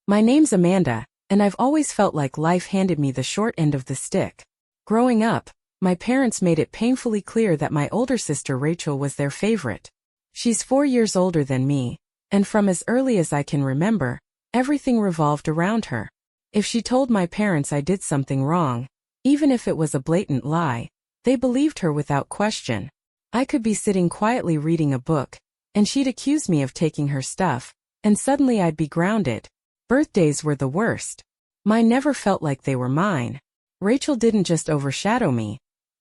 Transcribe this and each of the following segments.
My name's Amanda, and I've always felt like life handed me the short end of the stick. Growing up, my parents made it painfully clear that my older sister Rachel was their favorite. She's 4 years older than me, and from as early as I can remember, everything revolved around her. If she told my parents I did something wrong, even if it was a blatant lie, they believed her without question. I could be sitting quietly reading a book, and she'd accuse me of taking her stuff, and suddenly I'd be grounded. Birthdays were the worst. Mine never felt like they were mine. Rachel didn't just overshadow me.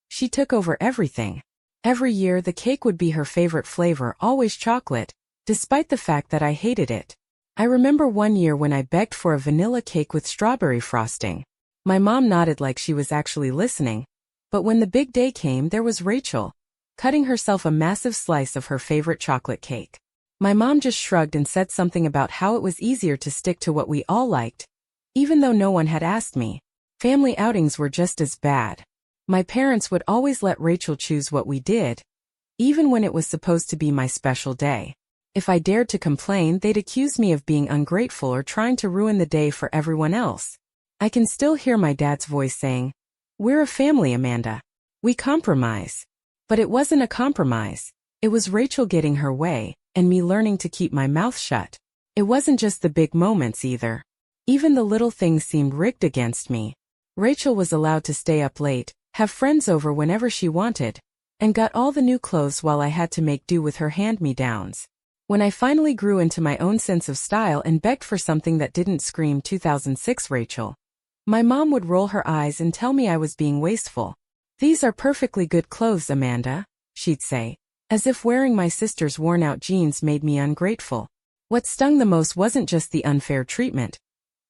She took over everything. Every year the cake would be her favorite flavor, always chocolate, despite the fact that I hated it. I remember one year when I begged for a vanilla cake with strawberry frosting. My mom nodded like she was actually listening. But when the big day came, there was Rachel, cutting herself a massive slice of her favorite chocolate cake. My mom just shrugged and said something about how it was easier to stick to what we all liked, even though no one had asked me. Family outings were just as bad. My parents would always let Rachel choose what we did, even when it was supposed to be my special day. If I dared to complain, they'd accuse me of being ungrateful or trying to ruin the day for everyone else. I can still hear my dad's voice saying, "We're a family, Amanda. We compromise." But it wasn't a compromise. It was Rachel getting her way, and me learning to keep my mouth shut. It wasn't just the big moments either. Even the little things seemed rigged against me. Rachel was allowed to stay up late, have friends over whenever she wanted, and got all the new clothes while I had to make do with her hand-me-downs. When I finally grew into my own sense of style and begged for something that didn't scream 2006 Rachel, my mom would roll her eyes and tell me I was being wasteful. "These are perfectly good clothes, Amanda," she'd say, as if wearing my sister's worn-out jeans made me ungrateful. What stung the most wasn't just the unfair treatment.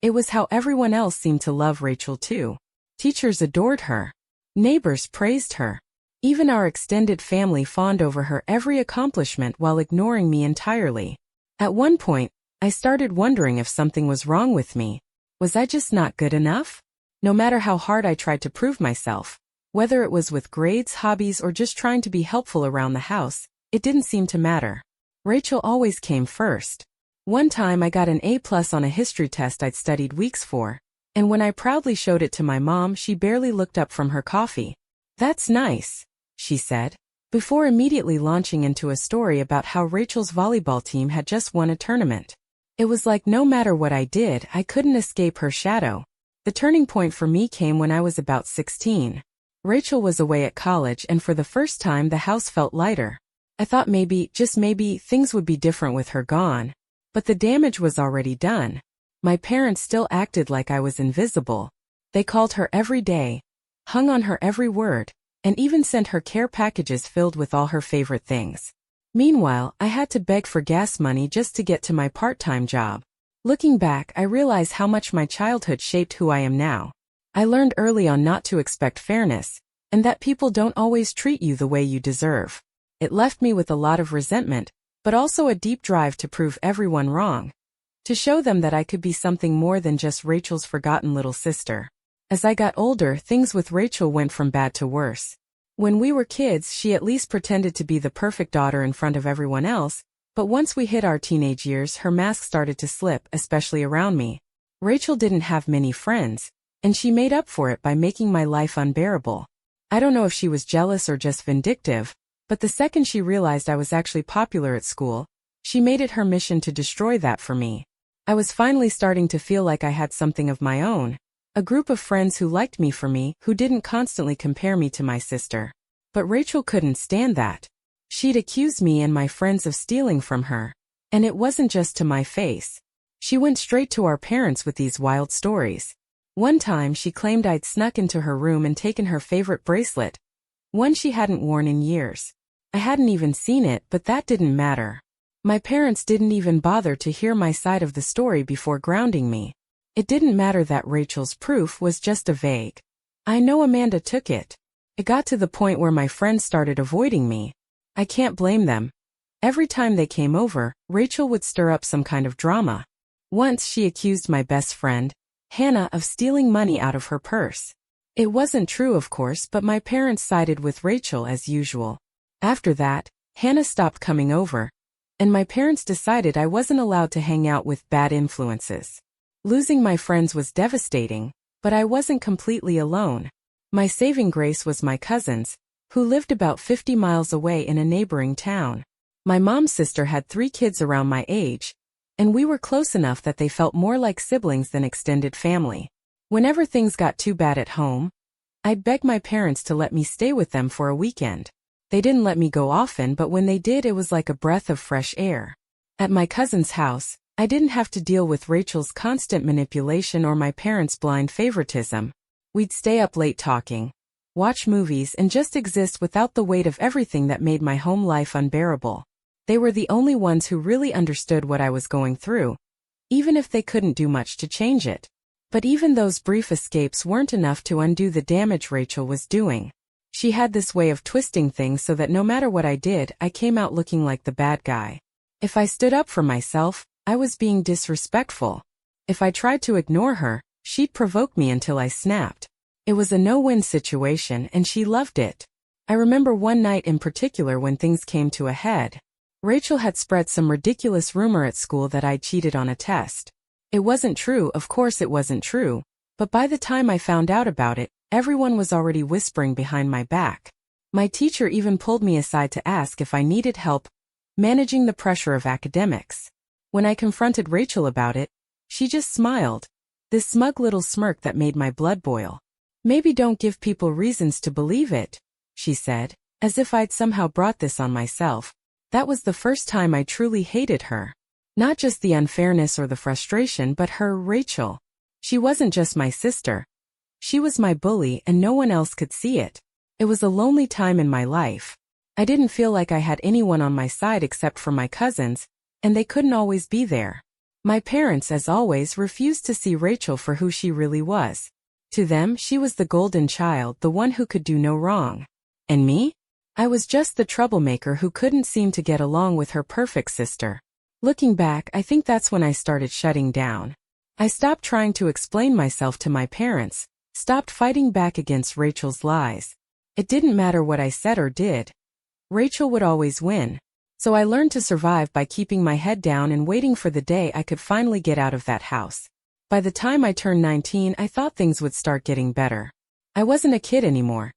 It was how everyone else seemed to love Rachel too. Teachers adored her. Neighbors praised her. Even our extended family fawned over her every accomplishment while ignoring me entirely. At one point, I started wondering if something was wrong with me. Was I just not good enough? No matter how hard I tried to prove myself, whether it was with grades, hobbies, or just trying to be helpful around the house, it didn't seem to matter. Rachel always came first. One time I got an A+ on a history test I'd studied weeks for, and when I proudly showed it to my mom, she barely looked up from her coffee. "That's nice," she said, before immediately launching into a story about how Rachel's volleyball team had just won a tournament. It was like no matter what I did, I couldn't escape her shadow. The turning point for me came when I was about 16. Rachel was away at college, and for the first time the house felt lighter. I thought maybe, just maybe, things would be different with her gone. But the damage was already done. My parents still acted like I was invisible. They called her every day, hung on her every word, and even sent her care packages filled with all her favorite things. Meanwhile, I had to beg for gas money just to get to my part-time job. Looking back, I realize how much my childhood shaped who I am now. I learned early on not to expect fairness, and that people don't always treat you the way you deserve. It left me with a lot of resentment, but also a deep drive to prove everyone wrong. To show them that I could be something more than just Rachel's forgotten little sister. As I got older, things with Rachel went from bad to worse. When we were kids, she at least pretended to be the perfect daughter in front of everyone else, but once we hit our teenage years, her mask started to slip, especially around me. Rachel didn't have many friends, and she made up for it by making my life unbearable. I don't know if she was jealous or just vindictive, but the second she realized I was actually popular at school, she made it her mission to destroy that for me. I was finally starting to feel like I had something of my own, a group of friends who liked me for me, who didn't constantly compare me to my sister. But Rachel couldn't stand that. She'd accuse me and my friends of stealing from her, and it wasn't just to my face. She went straight to our parents with these wild stories. One time she claimed I'd snuck into her room and taken her favorite bracelet, one she hadn't worn in years. I hadn't even seen it, but that didn't matter. My parents didn't even bother to hear my side of the story before grounding me. It didn't matter that Rachel's proof was just a vague, "I know Amanda took it." It got to the point where my friends started avoiding me. I can't blame them. Every time they came over, Rachel would stir up some kind of drama. Once she accused my best friend, Hannah, of stealing money out of her purse. It wasn't true, of course, but my parents sided with Rachel as usual. After that, Hannah stopped coming over, and my parents decided I wasn't allowed to hang out with bad influences. Losing my friends was devastating, but I wasn't completely alone. My saving grace was my cousins, who lived about 50 miles away in a neighboring town. My mom's sister had 3 kids around my age, and we were close enough that they felt more like siblings than extended family. Whenever things got too bad at home, I'd beg my parents to let me stay with them for a weekend. They didn't let me go often, but when they did, it was like a breath of fresh air. At my cousin's house, I didn't have to deal with Rachel's constant manipulation or my parents' blind favoritism. We'd stay up late talking, watch movies, and just exist without the weight of everything that made my home life unbearable. They were the only ones who really understood what I was going through, even if they couldn't do much to change it. But even those brief escapes weren't enough to undo the damage Rachel was doing. She had this way of twisting things so that no matter what I did, I came out looking like the bad guy. If I stood up for myself, I was being disrespectful. If I tried to ignore her, she'd provoke me until I snapped. It was a no-win situation, and she loved it. I remember one night in particular when things came to a head. Rachel had spread some ridiculous rumor at school that I'd cheated on a test. It wasn't true, of course it wasn't true, but by the time I found out about it, everyone was already whispering behind my back. My teacher even pulled me aside to ask if I needed help managing the pressure of academics. When I confronted Rachel about it, she just smiled. This smug little smirk that made my blood boil. "Maybe don't give people reasons to believe it," she said, as if I'd somehow brought this on myself. That was the first time I truly hated her. Not just the unfairness or the frustration, but her, Rachel. She wasn't just my sister. She was my bully, and no one else could see it. It was a lonely time in my life. I didn't feel like I had anyone on my side except for my cousins, and they couldn't always be there. My parents, as always, refused to see Rachel for who she really was. To them, she was the golden child, the one who could do no wrong. And me? I was just the troublemaker who couldn't seem to get along with her perfect sister. Looking back, I think that's when I started shutting down. I stopped trying to explain myself to my parents, stopped fighting back against Rachel's lies. It didn't matter what I said or did. Rachel would always win. So I learned to survive by keeping my head down and waiting for the day I could finally get out of that house. By the time I turned 19, I thought things would start getting better. I wasn't a kid anymore.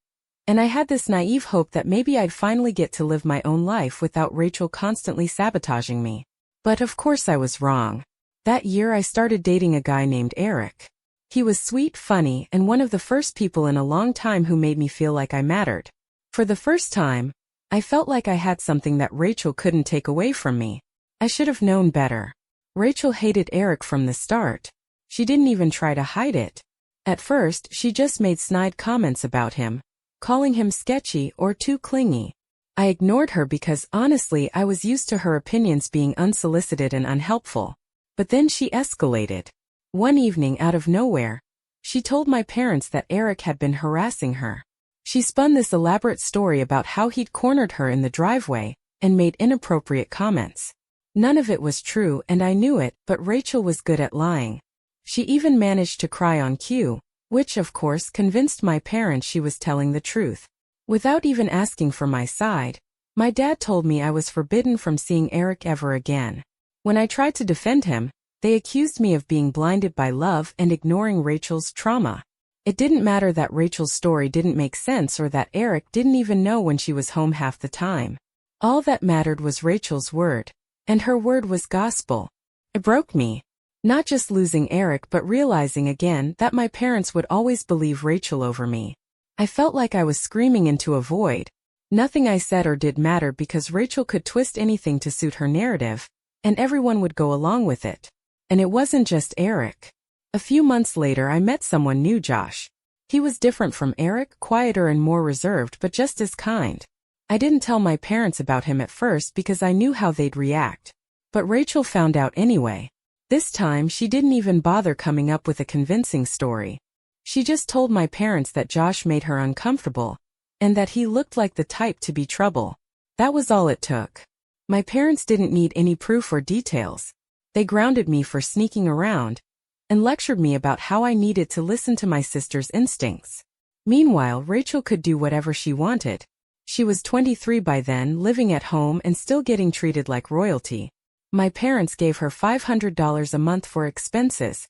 And I had this naive hope that maybe I'd finally get to live my own life without Rachel constantly sabotaging me. But of course I was wrong. That year I started dating a guy named Eric. He was sweet, funny, and one of the first people in a long time who made me feel like I mattered. For the first time, I felt like I had something that Rachel couldn't take away from me. I should have known better. Rachel hated Eric from the start. She didn't even try to hide it. At first, she just made snide comments about him, calling him sketchy or too clingy. I ignored her because, honestly, I was used to her opinions being unsolicited and unhelpful. But then she escalated. One evening, out of nowhere, she told my parents that Eric had been harassing her. She spun this elaborate story about how he'd cornered her in the driveway and made inappropriate comments. None of it was true, and I knew it, but Rachel was good at lying. She even managed to cry on cue, which of course convinced my parents she was telling the truth. Without even asking for my side, my dad told me I was forbidden from seeing Eric ever again. When I tried to defend him, they accused me of being blinded by love and ignoring Rachel's trauma. It didn't matter that Rachel's story didn't make sense or that Eric didn't even know when she was home half the time. All that mattered was Rachel's word, and her word was gospel. It broke me. Not just losing Eric, but realizing again that my parents would always believe Rachel over me. I felt like I was screaming into a void. Nothing I said or did mattered because Rachel could twist anything to suit her narrative, and everyone would go along with it. And it wasn't just Eric. A few months later I met someone new, Josh. He was different from Eric, quieter and more reserved, but just as kind. I didn't tell my parents about him at first because I knew how they'd react. But Rachel found out anyway. This time she didn't even bother coming up with a convincing story. She just told my parents that Josh made her uncomfortable, and that he looked like the type to be trouble. That was all it took. My parents didn't need any proof or details. They grounded me for sneaking around, and lectured me about how I needed to listen to my sister's instincts. Meanwhile, Rachel could do whatever she wanted. She was 23 by then, living at home and still getting treated like royalty. My parents gave her $500 a month for expenses,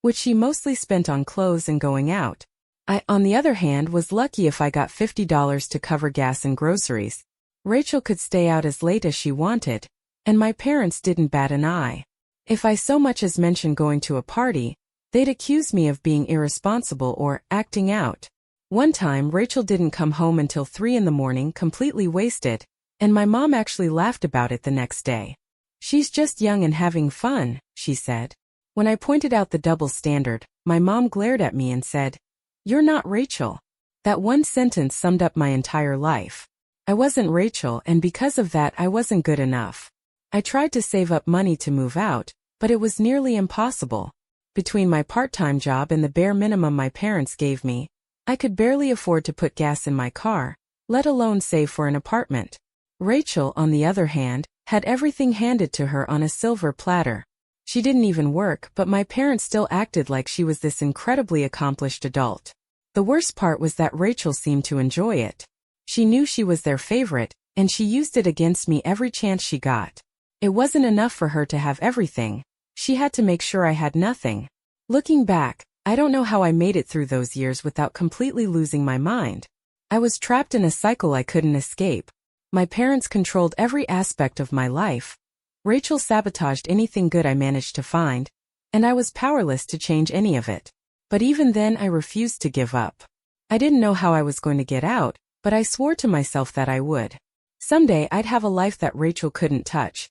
which she mostly spent on clothes and going out. I, on the other hand, was lucky if I got $50 to cover gas and groceries. Rachel could stay out as late as she wanted, and my parents didn't bat an eye. If I so much as mentioned going to a party, they'd accuse me of being irresponsible or acting out. One time, Rachel didn't come home until 3 in the morning, completely wasted, and my mom actually laughed about it the next day. "She's just young and having fun," she said. When I pointed out the double standard, my mom glared at me and said, "You're not Rachel." That one sentence summed up my entire life. I wasn't Rachel, and because of that I wasn't good enough. I tried to save up money to move out, but it was nearly impossible. Between my part-time job and the bare minimum my parents gave me, I could barely afford to put gas in my car, let alone save for an apartment. Rachel, on the other hand, had everything handed to her on a silver platter. She didn't even work, but my parents still acted like she was this incredibly accomplished adult. The worst part was that Rachel seemed to enjoy it. She knew she was their favorite, and she used it against me every chance she got. It wasn't enough for her to have everything. She had to make sure I had nothing. Looking back, I don't know how I made it through those years without completely losing my mind. I was trapped in a cycle I couldn't escape. My parents controlled every aspect of my life. Rachel sabotaged anything good I managed to find, and I was powerless to change any of it. But even then I refused to give up. I didn't know how I was going to get out, but I swore to myself that I would. Someday I'd have a life that Rachel couldn't touch.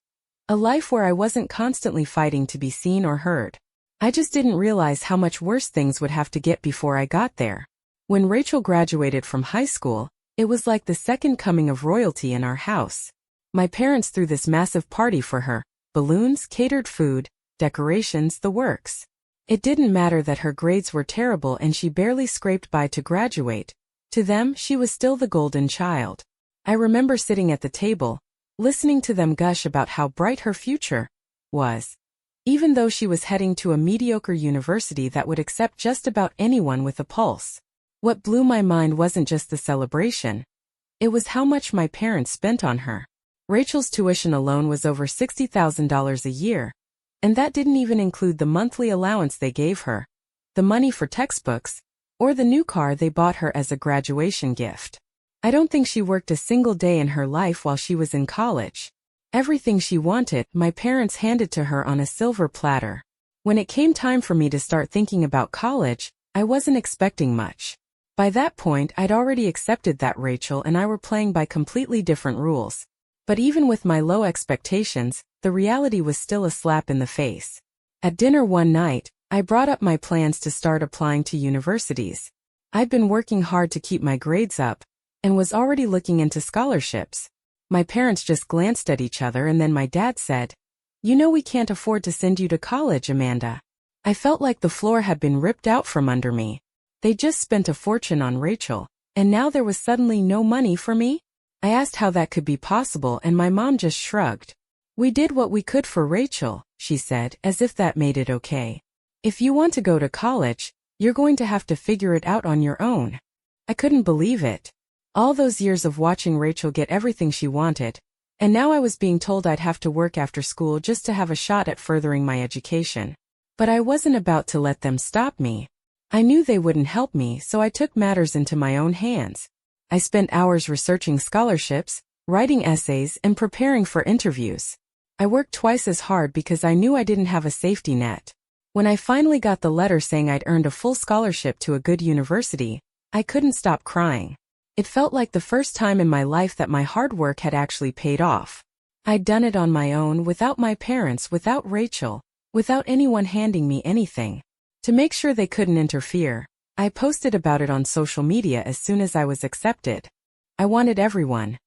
A life where I wasn't constantly fighting to be seen or heard. I just didn't realize how much worse things would have to get before I got there. When Rachel graduated from high school, it was like the second coming of royalty in our house. My parents threw this massive party for her, balloons, catered food, decorations, the works. It didn't matter that her grades were terrible and she barely scraped by to graduate. To them, she was still the golden child. I remember sitting at the table, listening to them gush about how bright her future was. Even though she was heading to a mediocre university that would accept just about anyone with a pulse. What blew my mind wasn't just the celebration. It was how much my parents spent on her. Rachel's tuition alone was over $60,000 a year, and that didn't even include the monthly allowance they gave her, the money for textbooks, or the new car they bought her as a graduation gift. I don't think she worked a single day in her life while she was in college. Everything she wanted, my parents handed to her on a silver platter. When it came time for me to start thinking about college, I wasn't expecting much. By that point, I'd already accepted that Rachel and I were playing by completely different rules. But even with my low expectations, the reality was still a slap in the face. At dinner one night, I brought up my plans to start applying to universities. I'd been working hard to keep my grades up, and was already looking into scholarships. My parents just glanced at each other and then my dad said, "You know we can't afford to send you to college, Amanda." I felt like the floor had been ripped out from under me. They just spent a fortune on Rachel, and now there was suddenly no money for me? I asked how that could be possible and my mom just shrugged. "We did what we could for Rachel," she said, as if that made it okay. "If you want to go to college, you're going to have to figure it out on your own." I couldn't believe it. All those years of watching Rachel get everything she wanted, and now I was being told I'd have to work after school just to have a shot at furthering my education. But I wasn't about to let them stop me. I knew they wouldn't help me, so I took matters into my own hands. I spent hours researching scholarships, writing essays, and preparing for interviews. I worked twice as hard because I knew I didn't have a safety net. When I finally got the letter saying I'd earned a full scholarship to a good university, I couldn't stop crying. It felt like the first time in my life that my hard work had actually paid off. I'd done it on my own, without my parents, without Rachel, without anyone handing me anything. To make sure they couldn't interfere, I posted about it on social media as soon as I was accepted. I wanted everyone,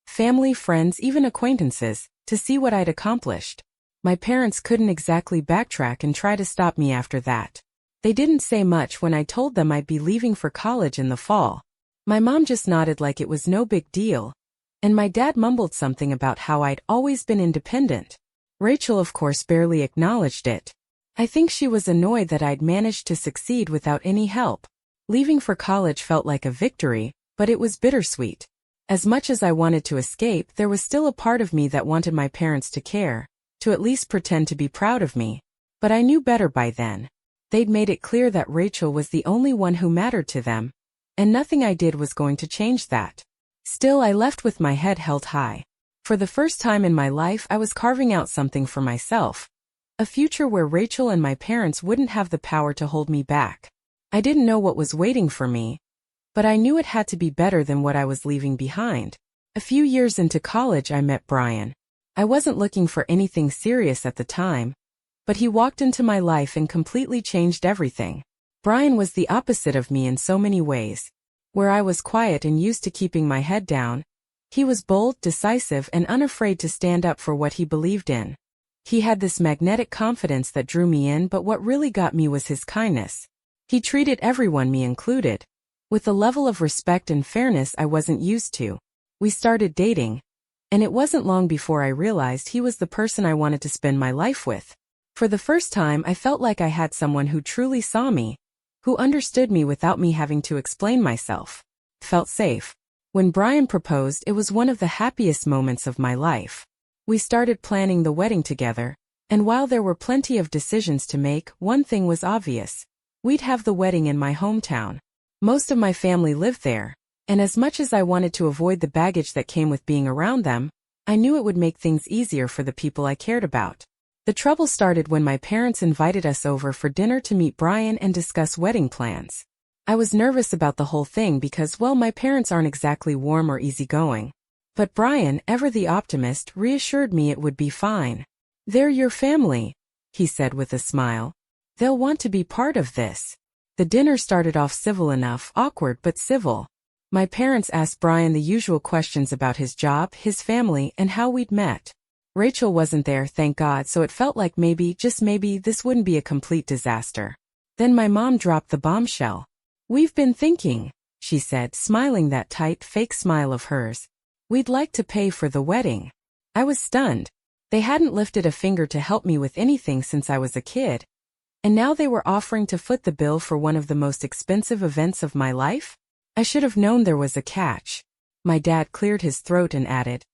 family, friends, even acquaintances, to see what I'd accomplished. My parents couldn't exactly backtrack and try to stop me after that. They didn't say much when I told them I'd be leaving for college in the fall. My mom just nodded like it was no big deal, and my dad mumbled something about how I'd always been independent. Rachel, of course, barely acknowledged it. I think she was annoyed that I'd managed to succeed without any help. Leaving for college felt like a victory, but it was bittersweet. As much as I wanted to escape, there was still a part of me that wanted my parents to care, to at least pretend to be proud of me. But I knew better by then. They'd made it clear that Rachel was the only one who mattered to them, and nothing I did was going to change that. Still, I left with my head held high. For the first time in my life, I was carving out something for myself. A future where Rachel and my parents wouldn't have the power to hold me back. I didn't know what was waiting for me, but I knew it had to be better than what I was leaving behind. A few years into college, I met Brian. I wasn't looking for anything serious at the time, but he walked into my life and completely changed everything. Brian was the opposite of me in so many ways. Where I was quiet and used to keeping my head down, he was bold, decisive, and unafraid to stand up for what he believed in. He had this magnetic confidence that drew me in, but what really got me was his kindness. He treated everyone, me included, with a level of respect and fairness I wasn't used to. We started dating, and it wasn't long before I realized he was the person I wanted to spend my life with. For the first time, I felt like I had someone who truly saw me, who understood me without me having to explain myself. Felt safe. When Brian proposed, it was one of the happiest moments of my life. We started planning the wedding together, and while there were plenty of decisions to make, one thing was obvious. We'd have the wedding in my hometown. Most of my family lived there, and as much as I wanted to avoid the baggage that came with being around them, I knew it would make things easier for the people I cared about. The trouble started when my parents invited us over for dinner to meet Brian and discuss wedding plans. I was nervous about the whole thing because, well, my parents aren't exactly warm or easygoing. But Brian, ever the optimist, reassured me it would be fine. "They're your family," he said with a smile. "They'll want to be part of this." The dinner started off civil enough, awkward but civil. My parents asked Brian the usual questions about his job, his family, and how we'd met. Rachel wasn't there, thank God, so it felt like maybe, just maybe, this wouldn't be a complete disaster. Then my mom dropped the bombshell. "We've been thinking," she said, smiling that tight, fake smile of hers. "We'd like to pay for the wedding." I was stunned. They hadn't lifted a finger to help me with anything since I was a kid. And now they were offering to foot the bill for one of the most expensive events of my life? I should have known there was a catch. My dad cleared his throat and added,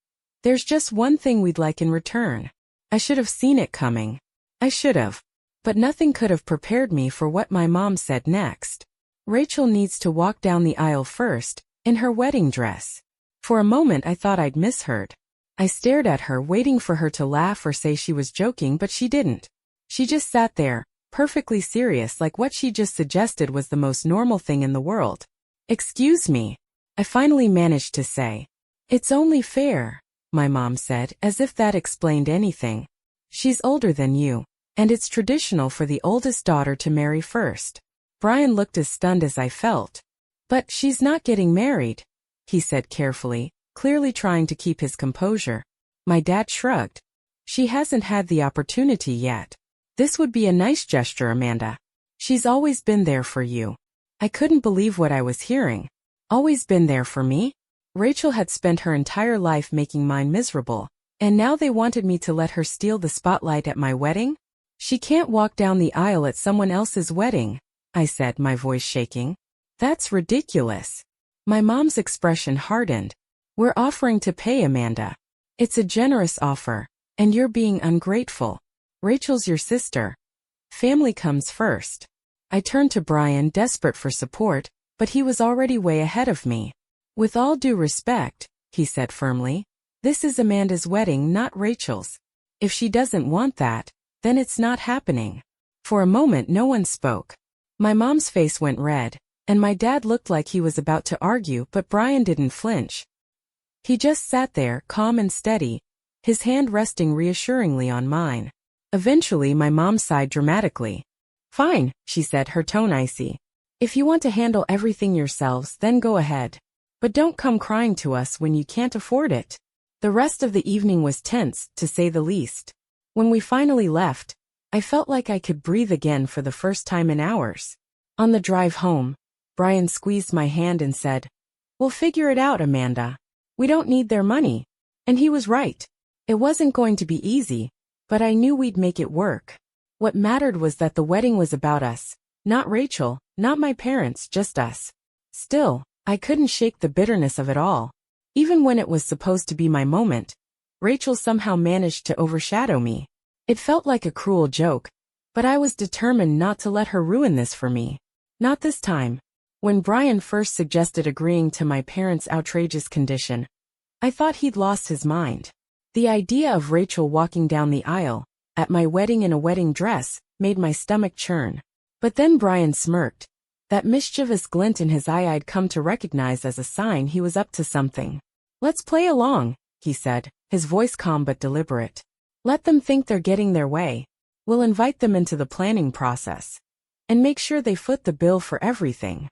"There's just one thing we'd like in return." I should have seen it coming. I should have. But nothing could have prepared me for what my mom said next. "Rachel needs to walk down the aisle first, in her wedding dress." For a moment I thought I'd misheard. I stared at her, waiting for her to laugh or say she was joking, but she didn't. She just sat there, perfectly serious, like what she just suggested was the most normal thing in the world. "Excuse me," I finally managed to say. "It's only fair," my mom said, as if that explained anything. "She's older than you, and it's traditional for the oldest daughter to marry first." Brian looked as stunned as I felt. "But she's not getting married," he said carefully, clearly trying to keep his composure. My dad shrugged. "She hasn't had the opportunity yet. This would be a nice gesture, Amanda. She's always been there for you." I couldn't believe what I was hearing. Always been there for me? Rachel had spent her entire life making mine miserable, and now they wanted me to let her steal the spotlight at my wedding? "She can't walk down the aisle at someone else's wedding," I said, my voice shaking. "That's ridiculous." My mom's expression hardened. "We're offering to pay, Amanda. It's a generous offer, and you're being ungrateful. Rachel's your sister. Family comes first." I turned to Brian, desperate for support, but he was already way ahead of me. "With all due respect," he said firmly, "this is Amanda's wedding, not Rachel's. If she doesn't want that, then it's not happening." For a moment no one spoke. My mom's face went red, and my dad looked like he was about to argue, but Brian didn't flinch. He just sat there, calm and steady, his hand resting reassuringly on mine. Eventually my mom sighed dramatically. "Fine," she said, her tone icy. "If you want to handle everything yourselves, then go ahead. But don't come crying to us when you can't afford it." The rest of the evening was tense, to say the least. When we finally left, I felt like I could breathe again for the first time in hours. On the drive home, Brian squeezed my hand and said, "We'll figure it out, Amanda. We don't need their money." And he was right. It wasn't going to be easy, but I knew we'd make it work. What mattered was that the wedding was about us, not Rachel, not my parents, just us. Still, I couldn't shake the bitterness of it all. Even when it was supposed to be my moment, Rachel somehow managed to overshadow me. It felt like a cruel joke, But I was determined not to let her ruin this for me. Not this time. When Brian first suggested agreeing to my parents' outrageous condition, I thought he'd lost his mind. The idea of Rachel walking down the aisle, at my wedding in a wedding dress, made my stomach churn. But then Brian smirked. That mischievous glint in his eye I'd come to recognize as a sign he was up to something. "Let's play along," he said, his voice calm but deliberate. "Let them think they're getting their way. We'll invite them into the planning process. And make sure they foot the bill for everything."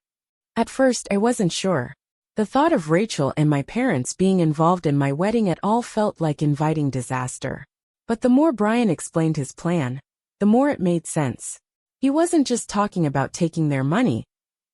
At first I wasn't sure. The thought of Rachel and my parents being involved in my wedding at all felt like inviting disaster. But the more Brian explained his plan, the more it made sense. He wasn't just talking about taking their money.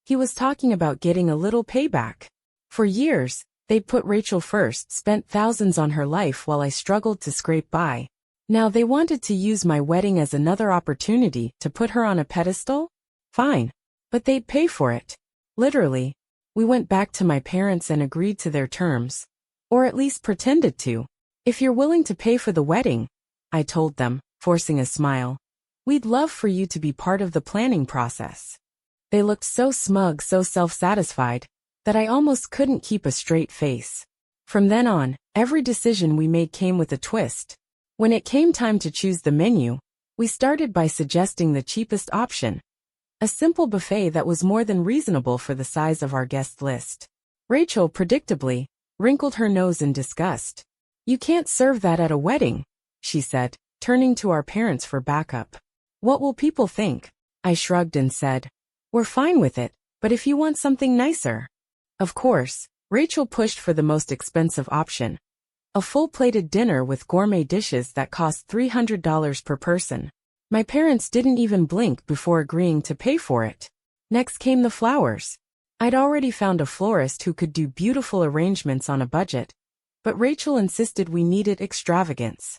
He was talking about getting a little payback. For years, they'd put Rachel first, spent thousands on her life while I struggled to scrape by. Now they wanted to use my wedding as another opportunity to put her on a pedestal? Fine. But they'd pay for it. Literally. We went back to my parents and agreed to their terms. Or at least pretended to. "If you're willing to pay for the wedding," I told them, forcing a smile, "we'd love for you to be part of the planning process." They looked so smug, so self-satisfied, that I almost couldn't keep a straight face. From then on, every decision we made came with a twist. When it came time to choose the menu, we started by suggesting the cheapest option. A simple buffet that was more than reasonable for the size of our guest list. Rachel, predictably, wrinkled her nose in disgust. "You can't serve that at a wedding," she said, turning to our parents for backup. "What will people think?" I shrugged and said, "We're fine with it, but if you want something nicer." Of course, Rachel pushed for the most expensive option. A full-plated dinner with gourmet dishes that cost $300 per person. My parents didn't even blink before agreeing to pay for it. Next came the flowers. I'd already found a florist who could do beautiful arrangements on a budget, but Rachel insisted we needed extravagance.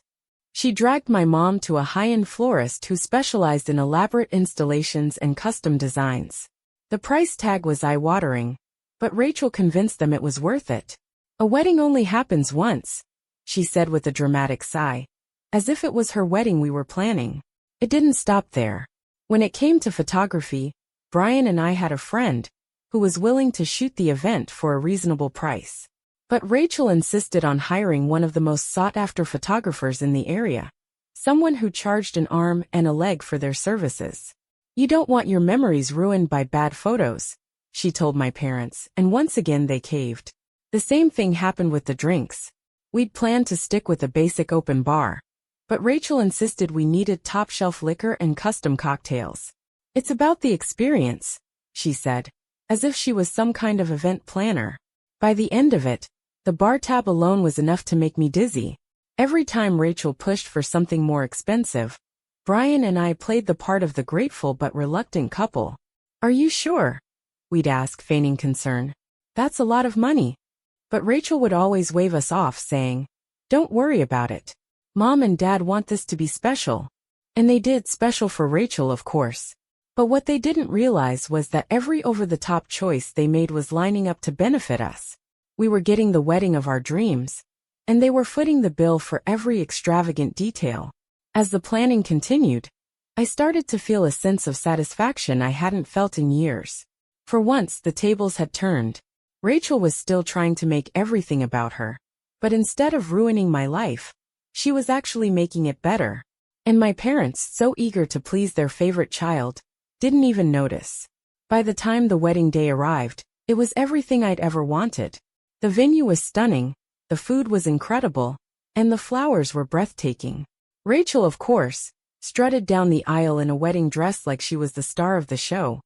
She dragged my mom to a high-end florist who specialized in elaborate installations and custom designs. The price tag was eye-watering, but Rachel convinced them it was worth it. "A wedding only happens once," she said with a dramatic sigh, as if it was her wedding we were planning. It didn't stop there. When it came to photography, Brian and I had a friend who was willing to shoot the event for a reasonable price. But Rachel insisted on hiring one of the most sought-after photographers in the area, someone who charged an arm and a leg for their services. "You don't want your memories ruined by bad photos," she told my parents, and once again they caved. The same thing happened with the drinks. We'd planned to stick with a basic open bar, but Rachel insisted we needed top-shelf liquor and custom cocktails. "It's about the experience," she said, as if she was some kind of event planner. By the end of it, the bar tab alone was enough to make me dizzy. Every time Rachel pushed for something more expensive, Brian and I played the part of the grateful but reluctant couple. "Are you sure?" we'd ask, feigning concern. "That's a lot of money." But Rachel would always wave us off, saying, "Don't worry about it. Mom and Dad want this to be special." And they did, special for Rachel, of course. But what they didn't realize was that every over-the-top choice they made was lining up to benefit us. We were getting the wedding of our dreams, and they were footing the bill for every extravagant detail. As the planning continued, I started to feel a sense of satisfaction I hadn't felt in years. For once, the tables had turned. Rachel was still trying to make everything about her, but instead of ruining my life, she was actually making it better. And my parents, so eager to please their favorite child, didn't even notice. By the time the wedding day arrived, it was everything I'd ever wanted. The venue was stunning, the food was incredible, and the flowers were breathtaking. Rachel, of course, strutted down the aisle in a wedding dress like she was the star of the show.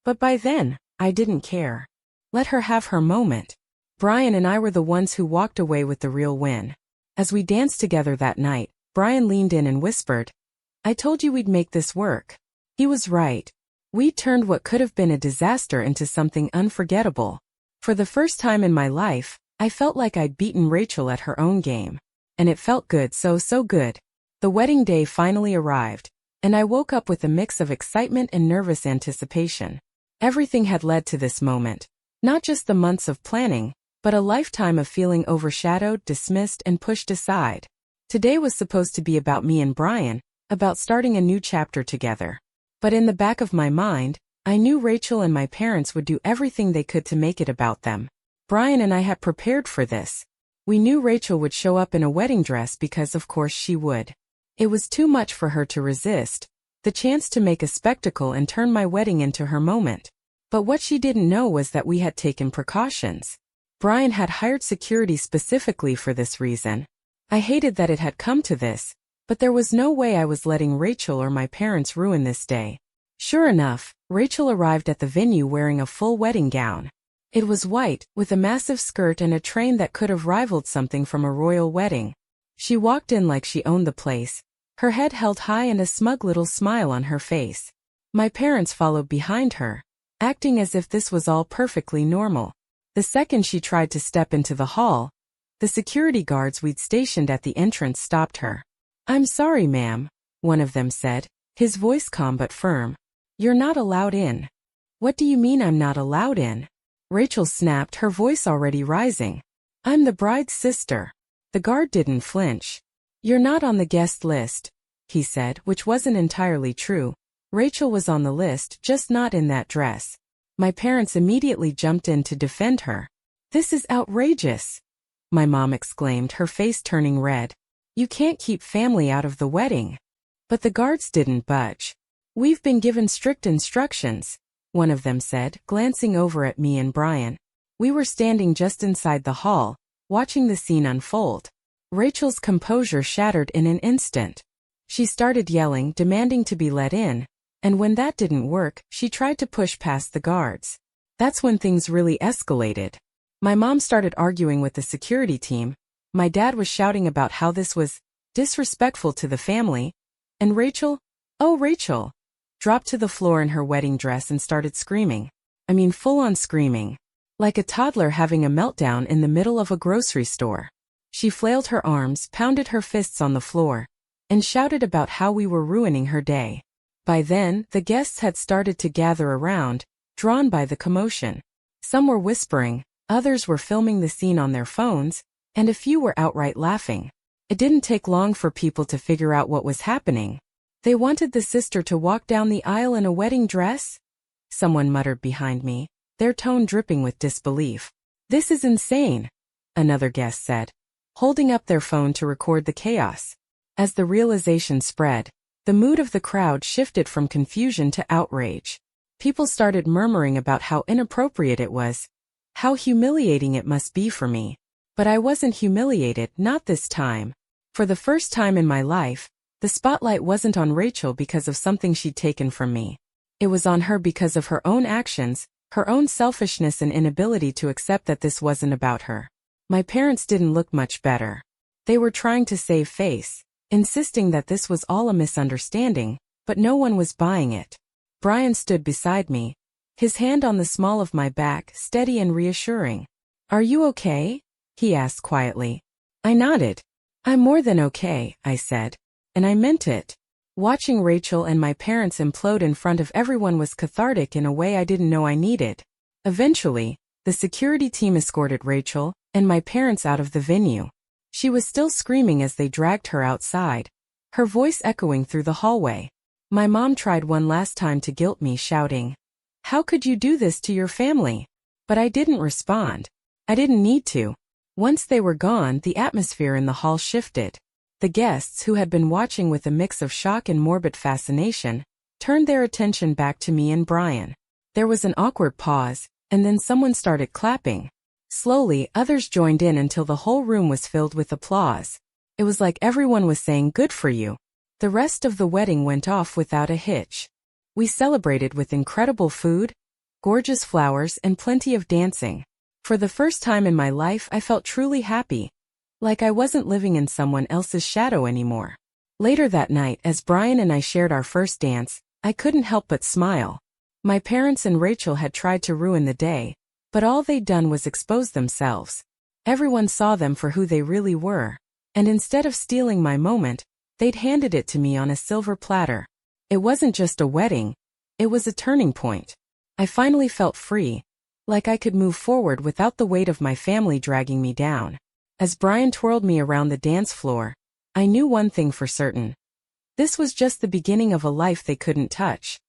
But by then, I didn't care. Let her have her moment. Brian and I were the ones who walked away with the real win. As we danced together that night, Brian leaned in and whispered, "I told you we'd make this work." He was right. We turned what could have been a disaster into something unforgettable. For the first time in my life, I felt like I'd beaten Rachel at her own game. And it felt good, so good. The wedding day finally arrived, and I woke up with a mix of excitement and nervous anticipation. Everything had led to this moment. Not just the months of planning, but a lifetime of feeling overshadowed, dismissed, and pushed aside. Today was supposed to be about me and Brian, about starting a new chapter together. But in the back of my mind, I knew Rachel and my parents would do everything they could to make it about them. Brian and I had prepared for this. We knew Rachel would show up in a wedding dress because of course she would. It was too much for her to resist, the chance to make a spectacle and turn my wedding into her moment. But what she didn't know was that we had taken precautions. Brian had hired security specifically for this reason. I hated that it had come to this, but there was no way I was letting Rachel or my parents ruin this day. Sure enough, Rachel arrived at the venue wearing a full wedding gown. It was white, with a massive skirt and a train that could have rivaled something from a royal wedding. She walked in like she owned the place, her head held high and a smug little smile on her face. My parents followed behind her, acting as if this was all perfectly normal. The second she tried to step into the hall, the security guards we'd stationed at the entrance stopped her. "I'm sorry, ma'am," one of them said, his voice calm but firm. "You're not allowed in." "What do you mean I'm not allowed in?" Rachel snapped, her voice already rising. "I'm the bride's sister." The guard didn't flinch. "You're not on the guest list," he said, which wasn't entirely true. Rachel was on the list, just not in that dress. My parents immediately jumped in to defend her. "This is outrageous," my mom exclaimed, her face turning red. "You can't keep family out of the wedding." But the guards didn't budge. "We've been given strict instructions," one of them said, glancing over at me and Brian. We were standing just inside the hall, watching the scene unfold. Rachel's composure shattered in an instant. She started yelling, demanding to be let in. And when that didn't work, she tried to push past the guards. That's when things really escalated. My mom started arguing with the security team. My dad was shouting about how this was disrespectful to the family. And Rachel, oh Rachel, dropped to the floor in her wedding dress and started screaming. I mean full-on screaming. Like a toddler having a meltdown in the middle of a grocery store. She flailed her arms, pounded her fists on the floor, and shouted about how we were ruining her day. By then, the guests had started to gather around, drawn by the commotion. Some were whispering, others were filming the scene on their phones, and a few were outright laughing. It didn't take long for people to figure out what was happening. "They wanted the sister to walk down the aisle in a wedding dress?" someone muttered behind me, their tone dripping with disbelief. "This is insane," another guest said, holding up their phone to record the chaos. As the realization spread, the mood of the crowd shifted from confusion to outrage. People started murmuring about how inappropriate it was, how humiliating it must be for me. But I wasn't humiliated, not this time. For the first time in my life, the spotlight wasn't on Rachel because of something she'd taken from me. It was on her because of her own actions, her own selfishness and inability to accept that this wasn't about her. My parents didn't look much better. They were trying to save face, insisting that this was all a misunderstanding, but no one was buying it. Brian stood beside me, his hand on the small of my back, steady and reassuring. "Are you okay?" he asked quietly. I nodded. "I'm more than okay," I said. And I meant it. Watching Rachel and my parents implode in front of everyone was cathartic in a way I didn't know I needed. Eventually, the security team escorted Rachel and my parents out of the venue. She was still screaming as they dragged her outside, her voice echoing through the hallway. My mom tried one last time to guilt me, shouting, "How could you do this to your family?" But I didn't respond. I didn't need to. Once they were gone, the atmosphere in the hall shifted. The guests, who had been watching with a mix of shock and morbid fascination, turned their attention back to me and Brian. There was an awkward pause, and then someone started clapping. Slowly, others joined in until the whole room was filled with applause. It was like everyone was saying, "Good for you." The rest of the wedding went off without a hitch. We celebrated with incredible food, gorgeous flowers, and plenty of dancing. For the first time in my life, I felt truly happy. Like I wasn't living in someone else's shadow anymore. Later that night, as Brian and I shared our first dance, I couldn't help but smile. My parents and Rachel had tried to ruin the day, but all they'd done was expose themselves. Everyone saw them for who they really were, and instead of stealing my moment, they'd handed it to me on a silver platter. It wasn't just a wedding, it was a turning point. I finally felt free, like I could move forward without the weight of my family dragging me down. As Brian twirled me around the dance floor, I knew one thing for certain. This was just the beginning of a life they couldn't touch.